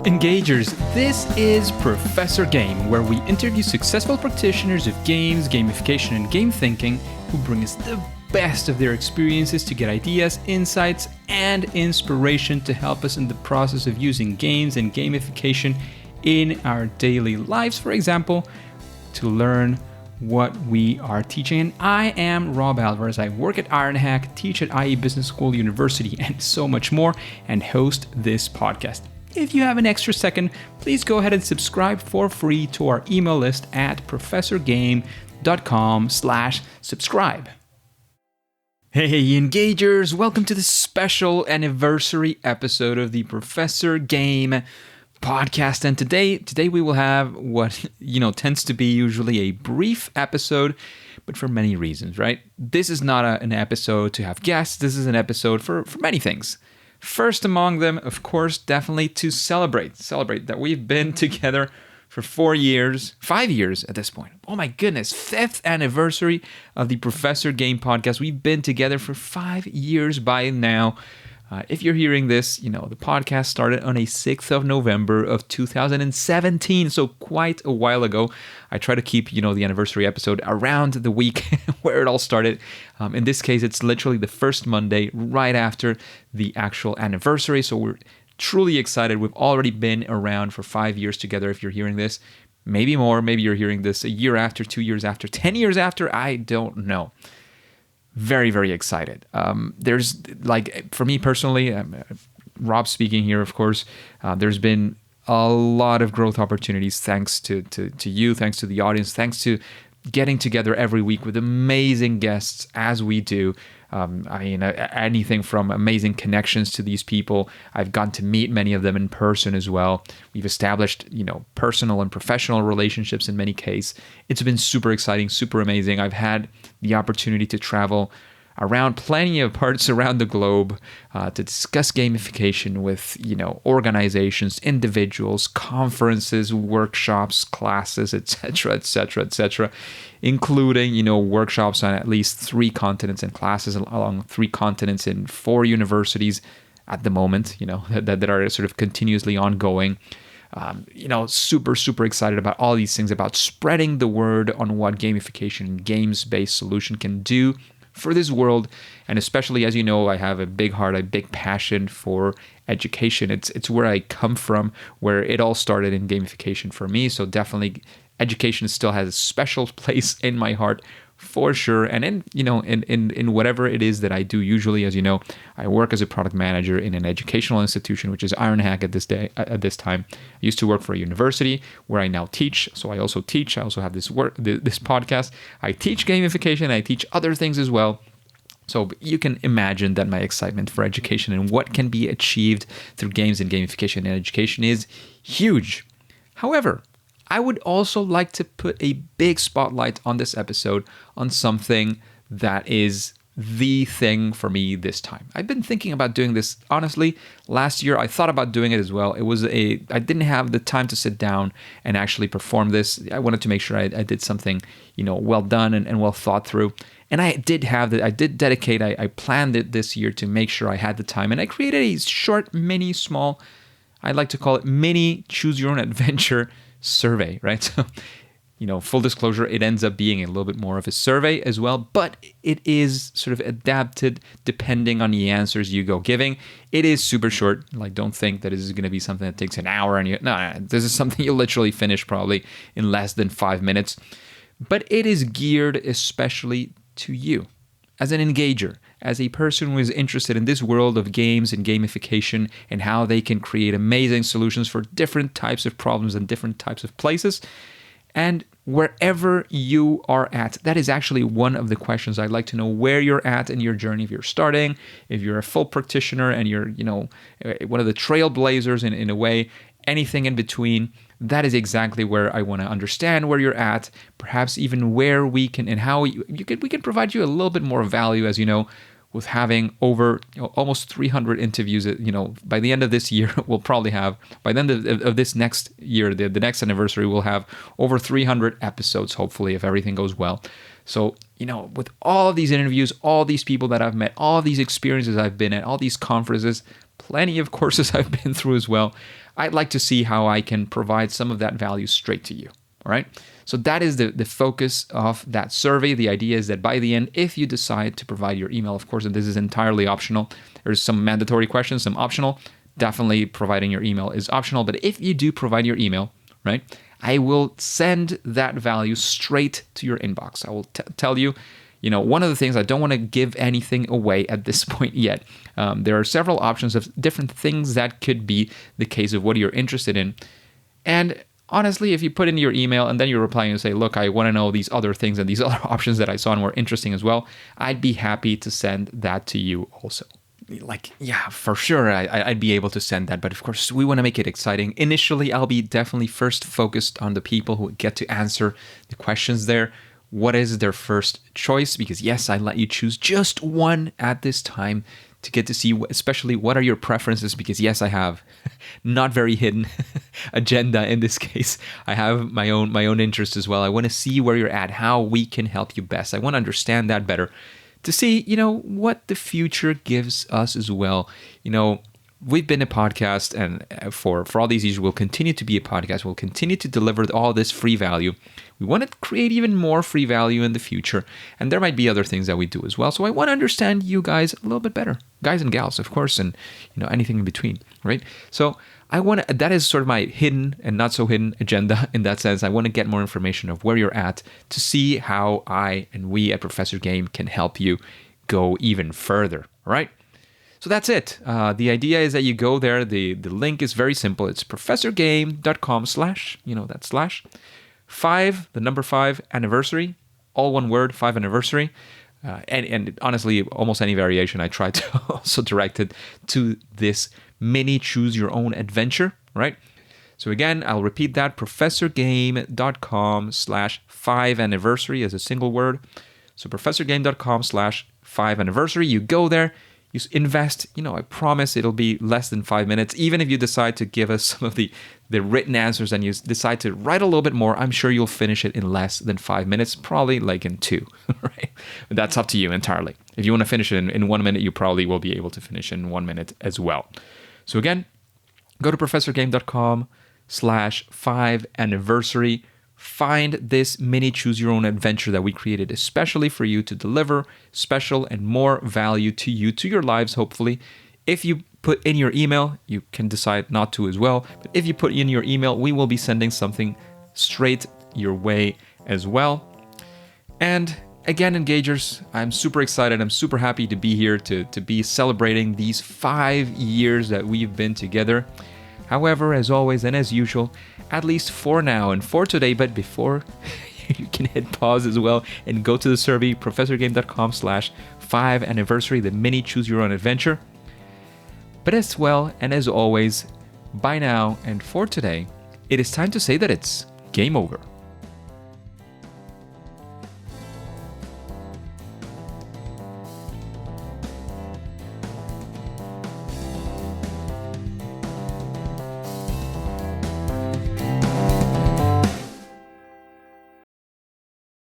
Engagers, this is Professor Game, where we interview successful practitioners of games, gamification, and game thinking who bring us the best of their experiences to get ideas, insights, and inspiration to help us in the process of using games and gamification in our daily lives, for example, to learn what we are teaching. And I am Rob Alvarez. I work at IronHack, teach at IE Business School University, and so much more, and host this podcast. If you have an extra second, please go ahead and subscribe for free to our email list at professorgame.com/subscribe. Hey Engagers, welcome to this special anniversary episode of the Professor Game podcast. And today we will have what, tends to be usually a brief episode, but for many reasons, right? This is not an episode to have guests. This is an episode for many things. First among them, of course, definitely to celebrate that we've been together for 5 years at this point. Oh my goodness, 5th anniversary of the Professor Game podcast. We've been together for 5 years by now. If you're hearing this, the podcast started on a 6th of November of 2017, so quite a while ago. I try to keep, the anniversary episode around the week where it all started. In this case, it's literally the first Monday right after the actual anniversary, so we're truly excited. We've already been around for 5 years together if you're hearing this. Maybe more, maybe you're hearing this a year after, 2 years after, 10 years after, I don't know. Very, very excited. There's, for me personally, Rob speaking here, of course, there's been a lot of growth opportunities thanks to you, thanks to the audience, thanks to getting together every week with amazing guests as we do. Anything from amazing connections to these people. I've gotten to meet many of them in person as well. We've established, personal and professional relationships in many cases. It's been super exciting, super amazing. I've had the opportunity to travel around plenty of parts around the globe to discuss gamification with, organizations, individuals, conferences, workshops, classes, etc., including, workshops on at least 3 continents and classes along 3 continents in 4 universities at the moment, that are sort of continuously ongoing. Super, super excited about all these things, about spreading the word on what gamification and games-based solution can do for this world. And especially, as you know, I have a big heart, a big passion for education. It's where I come from, where it all started in gamification for me. So definitely education still has a special place in my heart for sure. And in whatever it is that I do, usually, as you know, I work as a product manager in an educational institution, which is IronHack at this time. I used to work for a university where I now teach. So I also teach. I also have this podcast. I teach gamification. I teach other things as well. So you can imagine that my excitement for education and what can be achieved through games and gamification and education is huge. However, I would also like to put a big spotlight on this episode on something that is the thing for me this time. I've been thinking about doing this, honestly. Last year, I thought about doing it as well. I didn't have the time to sit down and actually perform this. I wanted to make sure I did something, well done and well thought through. And I did dedicate, I planned it this year to make sure I had the time. And I created a short, small, I'd like to call it mini Choose Your Own Adventure survey, right? So, full disclosure, it ends up being a little bit more of a survey as well, but it is sort of adapted depending on the answers you go giving. It is super short. Don't think that this is going to be something that takes an hour and no, this is something you'll literally finish probably in less than 5 minutes. But it is geared especially to you as an engager, as a person who is interested in this world of games and gamification and how they can create amazing solutions for different types of problems and different types of places. And wherever you are at, that is actually one of the questions I'd like to know, where you're at in your journey. If you're starting, if you're a full practitioner and you're, one of the trailblazers in a way, anything in between, that is exactly where I want to understand where you're at, perhaps even where we can and how we can provide you a little bit more value, as you know, with having over almost 300 interviews. By the end of this year, we'll probably have, by the end of this next year, the next anniversary, we'll have over 300 episodes, hopefully, if everything goes well. So, with all of these interviews, all these people that I've met, all these experiences I've been at, all these conferences, plenty of courses I've been through as well, I'd like to see how I can provide some of that value straight to you. All right. So that is the focus of that survey. The idea is that by the end, if you decide to provide your email, of course, and this is entirely optional, there's some mandatory questions, some optional. Definitely providing your email is optional. But if you do provide your email, right, I will send that value straight to your inbox. I will tell you, one of the things, I don't want to give anything away at this point yet. There are several options of different things that could be the case of what you're interested in. And honestly, if you put in your email and then you reply and say, look, I want to know these other things and these other options that I saw and were interesting as well, I'd be happy to send that to you also. Like, yeah, for sure, I'd be able to send that. But of course, we want to make it exciting. Initially, I'll be definitely first focused on the people who get to answer the questions there. What is their first choice? Because yes, I let you choose just one at this time to get to see, especially what are your preferences. Because yes, I have not very hidden agenda in this case. I have my own interests as well. I want to see where you're at, how we can help you best. I want to understand that better, to see, what the future gives us as well. We've been a podcast, and for all these years, we'll continue to be a podcast. We'll continue to deliver all this free value. We want to create even more free value in the future, and there might be other things that we do as well. So I want to understand you guys a little bit better, guys and gals, of course, and anything in between, right? So that is sort of my hidden and not so hidden agenda in that sense. I want to get more information of where you're at to see how I and we at Professor Game can help you go even further, all right? So that's it. The idea is that you go there. The link is very simple. It's professorgame.com/ that slash 5, the number 5 anniversary, all one word, 5 anniversary. And honestly, almost any variation, I try to also direct it to this mini Choose Your Own Adventure, right? So again, I'll repeat that, professorgame.com/5 anniversary as a single word. So professorgame.com/5 anniversary. You go there. You invest, I promise it'll be less than 5 minutes. Even if you decide to give us some of the written answers and you decide to write a little bit more, I'm sure you'll finish it in less than 5 minutes, probably like in 2, right? But that's up to you entirely. If you want to finish it in 1 minute, you probably will be able to finish in 1 minute as well. So again, go to professorgame.com/5 anniversary. Find this mini Choose Your Own Adventure that we created especially for you to deliver special and more value to you, to your lives, hopefully. If you put in your email, you can decide not to as well. But if you put in your email, we will be sending something straight your way as well. And again, Engagers, I'm super excited. I'm super happy to be here to be celebrating these 5 years that we've been together. However, as always and as usual, at least for now and for today, but before you can hit pause as well and go to the survey, professorgame.com/5 anniversary, the mini Choose Your Own Adventure. But as well, and as always, by now and for today, it is time to say that it's game over.